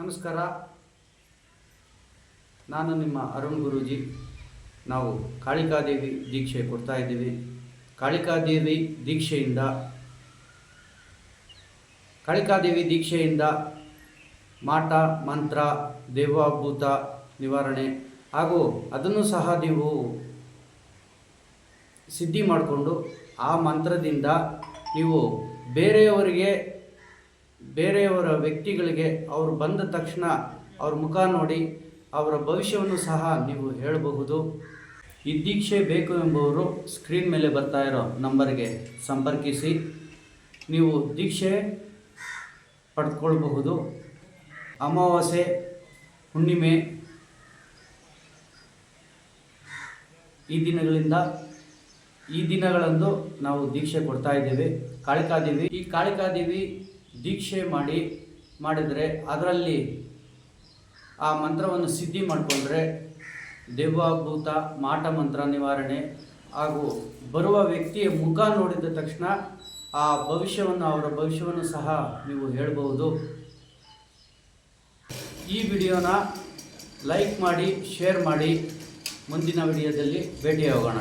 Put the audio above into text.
ನಮಸ್ಕಾರ, ನಾನು ನಿಮ್ಮ ಅರುಣ್ ಗುರೂಜಿ. ನಾವು ಕಾಳಿಕಾದೇವಿ ದೀಕ್ಷೆ ಕೊಡ್ತಾ ಇದ್ದೀವಿ. ಕಾಳಿಕಾದೇವಿ ದೀಕ್ಷೆಯಿಂದ ಮಾಟ ಮಂತ್ರ, ದೇವಾಭೂತ ನಿವಾರಣೆ ಹಾಗೂ ಅದನ್ನು ಸಹ ನೀವು ಸಿದ್ಧಿ ಮಾಡಿಕೊಂಡು ಆ ಮಂತ್ರದಿಂದ ನೀವು ಬೇರೆಯವರ ವ್ಯಕ್ತಿಗಳಿಗೆ ಅವರು ಬಂದ ತಕ್ಷಣ ಅವ್ರ ಮುಖ ನೋಡಿ ಅವರ ಭವಿಷ್ಯವನ್ನು ಸಹ ನೀವು ಹೇಳಬಹುದು. ಈ ದೀಕ್ಷೆ ಬೇಕು ಎಂಬುವರು ಸ್ಕ್ರೀನ್ ಮೇಲೆ ಬರ್ತಾ ಇರೋ ನಂಬರ್ಗೆ ಸಂಪರ್ಕಿಸಿ ನೀವು ದೀಕ್ಷೆ ಪಡೆದುಕೊಳ್ಳಬಹುದು. ಅಮಾವಾಸ್ಯೆ, ಹುಣ್ಣಿಮೆ ಈ ದಿನಗಳಂದು ನಾವು ದೀಕ್ಷೆ ಕೊಡ್ತಾ ಇದ್ದೇವೆ. ಕಾಳಿಕಾದೇವಿ ದೀಕ್ಷೆ ಮಾಡಿದರೆ ಅದರಲ್ಲಿ ಆ ಮಂತ್ರವನ್ನು ಸಿದ್ಧಿ ಮಾಡಿಕೊಂಡ್ರೆ ದೇವಾಭೂತ, ಮಾಟ ಮಂತ್ರ ನಿವಾರಣೆ ಹಾಗೂ ಬರುವ ವ್ಯಕ್ತಿಯ ಮುಖ ನೋಡಿದ ತಕ್ಷಣ ಅವರ ಭವಿಷ್ಯವನ್ನು ಸಹ ನೀವು ಹೇಳಬಹುದು. ಈ ವಿಡಿಯೋನ ಲೈಕ್ ಮಾಡಿ, ಶೇರ್ ಮಾಡಿ. ಮುಂದಿನ ವಿಡಿಯೋದಲ್ಲಿ ಭೇಟಿಯಾಗೋಣ.